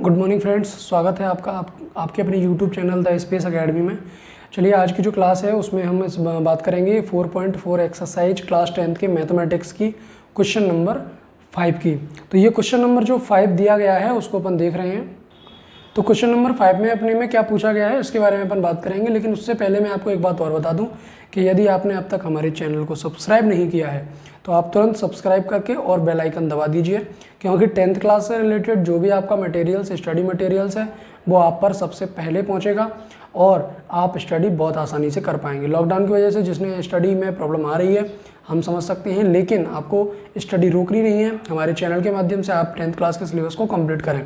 Good morning friends, स्वागत है आपका आपके अपने YouTube channel the space academy में। चलिए आज की जो क्लास है उसमें हम बात करेंगे 4.4 एक्सरसाइज क्लास 10th के मैथमेटिक्स की क्वेश्चन नंबर 5 की। तो ये क्वेश्चन नंबर जो 5 दिया गया है उसको अपन देख रहे हैं। तो क्वेश्चन नंबर 5 में अपने में क्या पूछा गया है इसके बारे में अपन बात करेंगे, लेकिन उससे पहले मैं आपको एक बात और बता दूं कि यदि आपने अब तक हमारे चैनल को सब्सक्राइब नहीं किया है तो आप तुरंत सब्सक्राइब करके और बेल आइकन दबा दीजिए, क्योंकि 10th क्लास से रिलेटेड जो भी आपका मटेरियल्स स्टडी मटेरियल्स है वो आप पर सबसे पहले पहुंचेगा और आप स्टडी बहुत आसानी से कर पाएंगे। लॉकडाउन की वजह से जिसने स्टडी में प्रॉब्लम आ रही है हम समझ सकते हैं, लेकिन आपको स्टडी रोकनी नहीं है। हमारे चैनल के माध्यम से आप 10th क्लास के सिलेबस को कंप्लीट करें।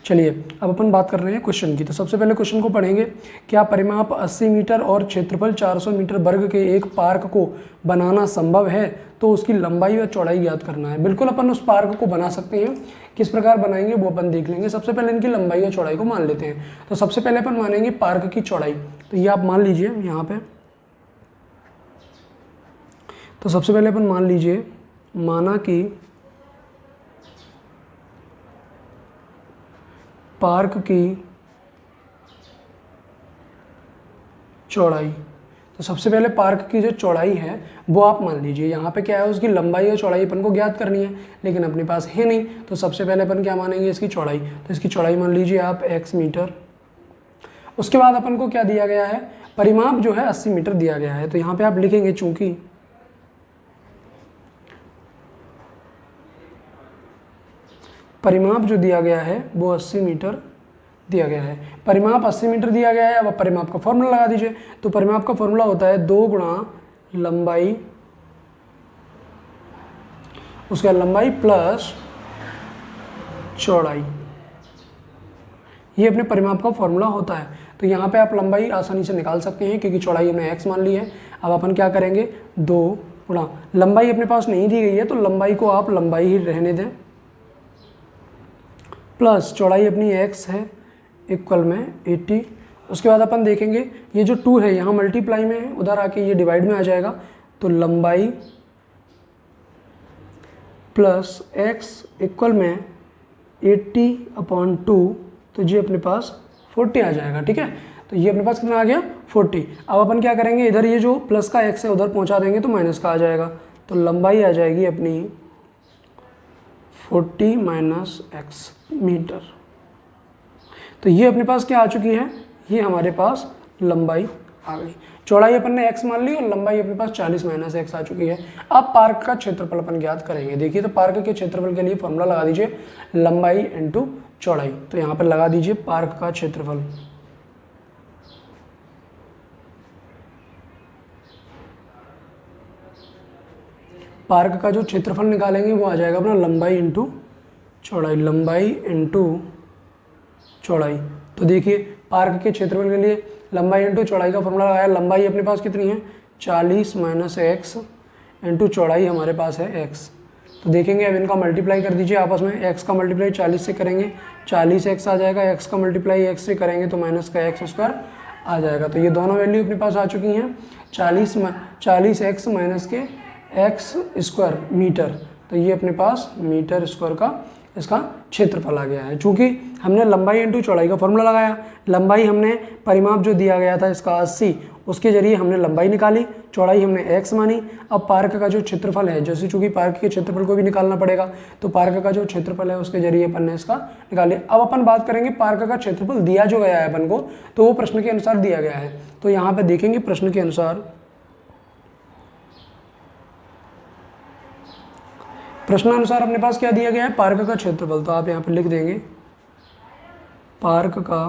चलिए अब अपन बात कर रहे हैं क्वेश्चन की। तो सबसे पहले क्वेश्चन को पढ़ेंगे। क्या परिमाप 80 मीटर और क्षेत्रफल 400 मीटर वर्ग के एक पार्क को बनाना संभव है? तो उसकी लंबाई व चौड़ाई ज्ञात करना है। बिल्कुल अपन उस पार्क को बना सकते हैं, किस प्रकार बनाएंगे वो अपन देख लेंगे। सबसे पहले इनकी लंबाई और चौड़ाई को मान लेते हैं। तो सबसे पहले अपन मानेंगे पार्क की चौड़ाई। तो ये आप मान लीजिए यहाँ पे। तो सबसे पहले अपन मान लीजिए, माना कि पार्क की चौड़ाई। तो सबसे पहले पार्क की जो चौड़ाई है वो आप मान लीजिए। यहाँ पे क्या है, उसकी लंबाई और चौड़ाई अपन को ज्ञात करनी है, लेकिन अपने पास है नहीं। तो सबसे पहले अपन क्या मानेंगे, इसकी चौड़ाई। तो इसकी चौड़ाई मान लीजिए आप x मीटर। उसके बाद अपन को क्या दिया गया है, परिमाप जो है 80 मीटर दिया गया है। तो यहाँ पे आप लिखेंगे चूंकि परिमाप जो दिया गया है वो 80 मीटर दिया गया है। परिमाप 80 मीटर दिया गया है। अब परिमाप का फॉर्मूला लगा दीजिए। तो परिमाप का फॉर्मूला होता है 2 गुणा लंबाई, उसका लंबाई प्लस चौड़ाई। ये अपने परिमाप का फॉर्मूला होता है। तो यहाँ पे आप लंबाई आसानी से निकाल सकते हैं क्योंकि चौड़ाई हमने x मान ली है। अब अपन क्या करेंगे, 2 गुणा, लंबाई अपने पास नहीं दी गई है तो लंबाई को आप लंबाई ही रहने दें, प्लस चौड़ाई अपनी x है इक्वल में 80। उसके बाद अपन देखेंगे ये जो 2 है यहाँ मल्टीप्लाई में है, उधर आके ये डिवाइड में आ जाएगा। तो लंबाई प्लस x इक्वल में 80/2। तो ये अपने पास 40 आ जाएगा। ठीक है, तो ये अपने पास कितना आ गया, 40। अब अपन क्या करेंगे, इधर ये जो प्लस का x है उधर पहुंचा देंगे तो माइनस का आ जाएगा। तो लंबाई आ जाएगी अपनी 40 माइनस x मीटर। तो ये अपने पास क्या आ चुकी है, ये हमारे पास लंबाई आ गई। चौड़ाई अपन ने x मान ली और लंबाई अपने पास 40 माइनस x आ चुकी है। अब पार्क का क्षेत्रफल अपन ज्ञात करेंगे। देखिए, तो पार्क के क्षेत्रफल के लिए फॉर्मूला लगा दीजिए, लंबाई इनटू चौड़ाई। तो यहाँ पर लगा दीजिए पार्क का क्षेत्रफल। पार्क का जो क्षेत्रफल निकालेंगे वो आ जाएगा अपना लंबाई इंटू चौड़ाई, लंबाई इंटू चौड़ाई। तो देखिए पार्क के क्षेत्रफल के लिए लंबाई इंटू चौड़ाई का फॉर्मूला लगाया। लंबाई अपने पास कितनी है, 40 माइनस x इंटू चौड़ाई हमारे पास है x। तो देखेंगे अब इनका मल्टीप्लाई कर दीजिए आपस में। x का मल्टीप्लाई 40 से करेंगे 40x आ जाएगा, x का मल्टीप्लाई x से करेंगे तो माइनस का x स्क्वायर आ जाएगा। तो ये दोनों वैल्यू अपने पास आ चुकी हैं, 40x माइनस के x स्क्वायर मीटर। तो ये अपने पास मीटर स्क्वायर का इसका क्षेत्रफल आ गया है। चूंकि हमने लंबाई इंटू चौड़ाई का फॉर्मूला लगाया, लंबाई हमने परिमाप जो दिया गया था इसका 80, उसके जरिए हमने लंबाई निकाली, चौड़ाई हमने x मानी। अब पार्क का जो क्षेत्रफल है, जैसे चूंकि पार्क के क्षेत्रफल को भी निकालना पड़ेगा, तो पार्क का जो क्षेत्रफल है उसके जरिए अपन ने इसका निकाल लिया। अब अपन बात करेंगे पार्क का क्षेत्रफल दिया जो गया है अपन को, तो वो प्रश्न के अनुसार दिया गया है। तो यहाँ पर देखेंगे प्रश्न के अनुसार, प्रश्नानुसार अपने पास क्या दिया गया है, पार्क का क्षेत्रफल। तो आप यहाँ पर लिख देंगे पार्क का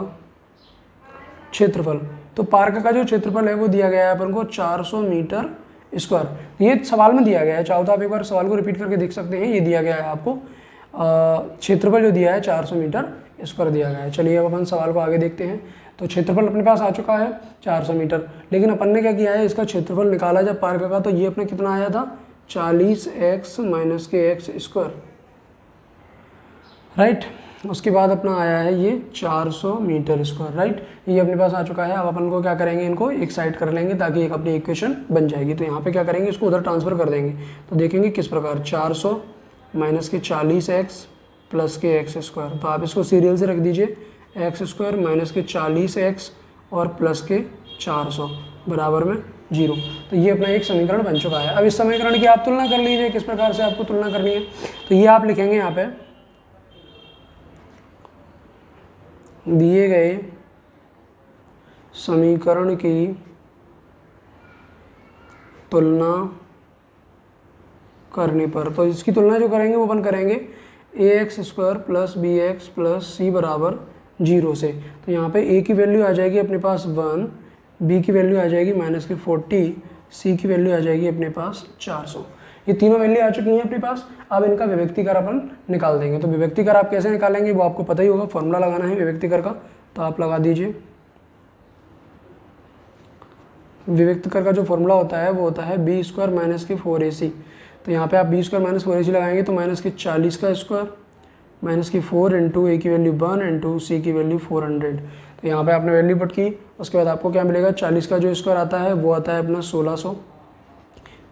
क्षेत्रफल। तो पार्क का जो क्षेत्रफल है वो दिया गया है अपन को 400 मीटर स्क्वायर। ये सवाल में दिया गया है, चाहो तो आप एक बार सवाल को रिपीट करके देख सकते हैं। ये दिया गया है आपको क्षेत्रफल जो दिया है 400 मीटर स्क्वायर दिया गया है। चलिए अब अपन सवाल को आगे देखते हैं। तो क्षेत्रफल अपने पास आ चुका है 400 मीटर, लेकिन अपन ने क्या किया है, इसका क्षेत्रफल निकाला जब पार्क का, तो ये अपने कितना आया था, 40x माइनस के x स्क्वायर, राइट। उसके बाद अपना आया है ये 400 मीटर स्क्वायर, राइट। ये अपने पास आ चुका है। अब अपन को क्या करेंगे, इनको एक साइड कर लेंगे ताकि एक अपनी इक्वेशन बन जाएगी। तो यहाँ पे क्या करेंगे, इसको उधर ट्रांसफर कर देंगे। तो देखेंगे किस प्रकार, 400 माइनस के 40x प्लस के एक्स स्क्वायर। तो आप इसको सीरियल से रख दीजिए, एक्स स्क्वायर माइनस के 40x और प्लस के 400 बराबर में 0। तो ये अपना एक समीकरण बन चुका है। अब इस समीकरण की आप तुलना कर लीजिए, किस प्रकार से आपको तुलना करनी है। तो ये आप लिखेंगे यहाँ पे, दिए गए समीकरण की तुलना करने पर, तो इसकी तुलना जो करेंगे वो अपन करेंगे ax square plus B X plus C बराबर 0 से। तो यहाँ पे a की वैल्यू आ जाएगी अपने पास 1, b की वैल्यू आ जाएगी माइनस के 40, c की वैल्यू आ जाएगी अपने पास 400। ये तीनों वैल्यू आ चुकी हैं अपने पास। अब इनका विभक्तिकर अपन निकाल देंगे। तो विभक्तिकर आप कैसे निकालेंगे वो आपको पता ही होगा, फॉर्मूला लगाना है विभक्तिकर का, तो आप लगा दीजिए। विभक्तिकर का जो फॉर्मूला होता है वो होता है बी स्क्वायर माइनस के 4ac। तो यहाँ पे आप बी स्क्वायर माइनस 4ac लगाएंगे तो माइनस के 40 का स्क्वायर माइनस की 4 इंटू ए की वैल्यू 1 इंटू सी की वैल्यू 400। तो यहाँ पे आपने वैल्यू पुट की, उसके बाद आपको क्या मिलेगा, 40 का जो स्क्वायर आता है वो आता है अपना 1600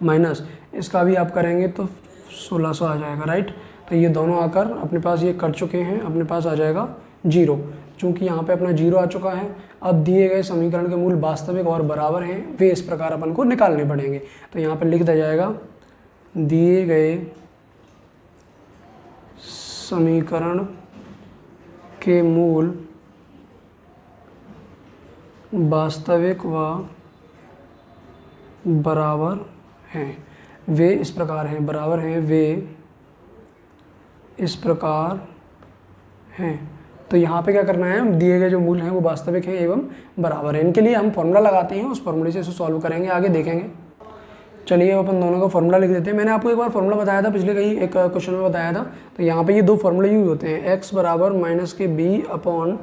माइनस इसका भी आप करेंगे तो 1600 आ जाएगा, राइट। तो ये दोनों आकर अपने पास ये कर चुके हैं, अपने पास आ जाएगा 0। चूँकि यहाँ पे अपना 0 आ चुका है, अब दिए गए समीकरण के मूल वास्तविक और बराबर हैं, वे इस प्रकार अपन को निकालने पड़ेंगे। तो यहाँ पे लिख दिया जाएगा, दिए गए समीकरण के मूल वास्तविक व बराबर हैं, वे इस प्रकार हैं, बराबर हैं, वे इस प्रकार हैं। तो यहाँ पे क्या करना है, दिए गए जो मूल हैं वो वास्तविक हैं एवं बराबर हैं। इनके लिए हम फॉर्मूला लगाते हैं, उस फॉर्मूले से इसे सॉल्व करेंगे, आगे देखेंगे। चलिए अपन दोनों का फॉर्मूला लिख देते हैं। मैंने आपको एक बार फॉर्मूला बताया था, पिछले कहीं एक क्वेश्चन में बताया था। तो यहाँ पे ये दो फॉर्मूले यूज होते हैं, x बराबर माइनस के b अपॉन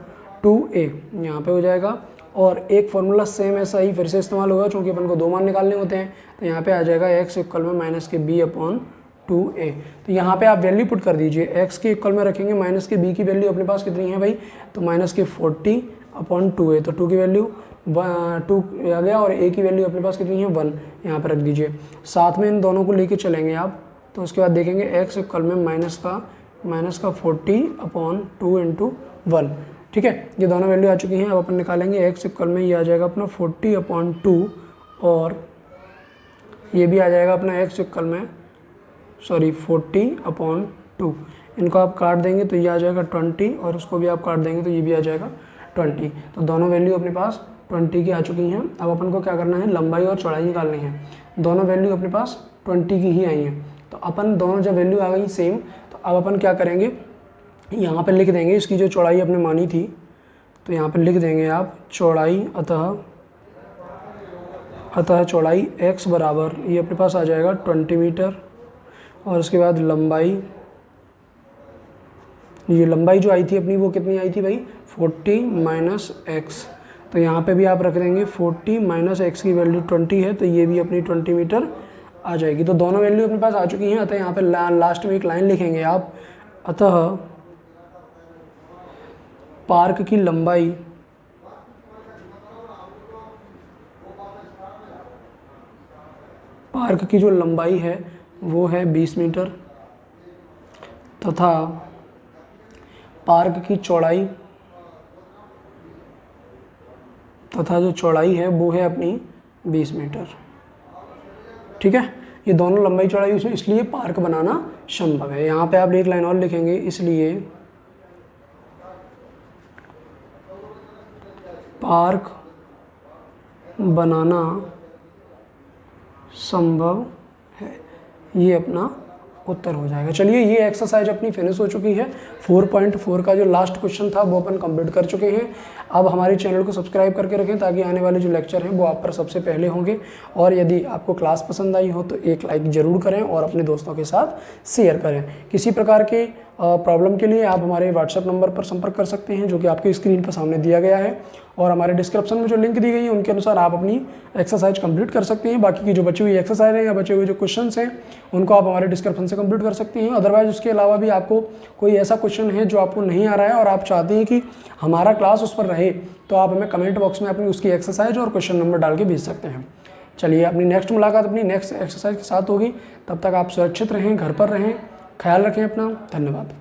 2a यहाँ पे हो जाएगा, और एक फार्मूला सेम ऐसा ही फिर से इस्तेमाल होगा, चूँकि अपन को दो मान निकालने होते हैं। तो यहाँ पे आ जाएगा x इक्वल में माइनस के b अपॉन 2a। तो यहाँ पे आप वैल्यू पुट कर दीजिए, x के इक्वल में रखेंगे माइनस के b की वैल्यू अपने पास कितनी है भाई, तो माइनस के 40 अपॉन 2a। तो 2 की वैल्यू 2 आ गया, और a की वैल्यू अपने पास कितनी है 1, यहाँ पर रख दीजिए। साथ में इन दोनों को लेके चलेंगे आप, तो उसके बाद देखेंगे x इक्वल में माइनस का 40 अपॉन 2 इंटू 1। ठीक है, ये दोनों वैल्यू आ चुकी हैं। अब अपन निकालेंगे x इक्वल में, ये आ जाएगा अपना 40 अपॉन 2, और ये भी आ जाएगा अपना x इक्वल में 40 अपॉन 2। इनको आप काट देंगे तो ये आ जाएगा 20, और उसको भी आप काट देंगे तो ये भी आ जाएगा 20। तो दोनों वैल्यू अपने पास 20 की आ चुकी हैं। अब अपन को क्या करना है, लंबाई और चौड़ाई निकालनी है। दोनों वैल्यू अपने पास 20 की ही आई हैं। तो अपन दोनों जब वैल्यू आ गई सेम, तो अब अपन क्या करेंगे, यहाँ पर लिख देंगे इसकी जो चौड़ाई अपने मानी थी। तो यहाँ पर लिख देंगे आप चौड़ाई, अतः चौड़ाई x बराबर, ये अपने पास आ जाएगा 20 मीटर, और उसके बाद लंबाई, ये लंबाई जो आई थी अपनी वो कितनी आई थी भाई, 40 माइनस एक्स। तो यहाँ पे भी आप रख देंगे 40 माइनस एक्स की वैल्यू 20 है, तो ये भी अपनी 20 मीटर आ जाएगी। तो दोनों वैल्यू अपने पास आ चुकी हैं। अतः यहाँ पे लास्ट में एक लाइन लिखेंगे आप, अतः पार्क की लंबाई पार्क की जो लंबाई है वो है 20 मीटर, तथा पार्क की चौड़ाई, तथा जो चौड़ाई है वो है अपनी 20 मीटर। ठीक है, ये दोनों लंबाई चौड़ाई, इसलिए पार्क बनाना संभव है। यहाँ पे आप एक लाइन और लिखेंगे, इसलिए पार्क बनाना संभव है, ये अपना उत्तर हो जाएगा। चलिए, ये एक्सरसाइज अपनी फिनिश हो चुकी है। 4.4 का जो लास्ट क्वेश्चन था वो अपन कंप्लीट कर चुके हैं। अब हमारे चैनल को सब्सक्राइब करके रखें, ताकि आने वाले जो लेक्चर हैं वो आप पर सबसे पहले होंगे। और यदि आपको क्लास पसंद आई हो तो एक लाइक ज़रूर करें और अपने दोस्तों के साथ शेयर करें। किसी प्रकार के प्रॉब्लम के लिए आप हमारे व्हाट्सएप नंबर पर संपर्क कर सकते हैं, जो कि आपकी स्क्रीन पर सामने दिया गया है, और हमारे डिस्क्रिप्शन में जो लिंक दी गई है उनके अनुसार आप अपनी एक्सरसाइज कंप्लीट कर सकते हैं। बाकी की जो बची हुई एक्सरसाइज हैं या बचे हुए जो क्वेश्चंस हैं उनको आप हमारे डिस्क्रिप्शन से कंप्लीट कर सकते हैं। अदरवाइज उसके अलावा भी आपको कोई ऐसा क्वेश्चन है जो आपको नहीं आ रहा है और आप चाहते हैं कि हमारा क्लास उस पर रहे, तो आप हमें कमेंट बॉक्स में अपनी उसकी एक्सरसाइज और क्वेश्चन नंबर डाल के भेज सकते हैं। चलिए, अपनी नेक्स्ट मुलाकात अपनी नेक्स्ट एक्सरसाइज के साथ होगी। तब तक आप सुरक्षित रहें, घर पर रहें, ख्याल रखें अपना। धन्यवाद।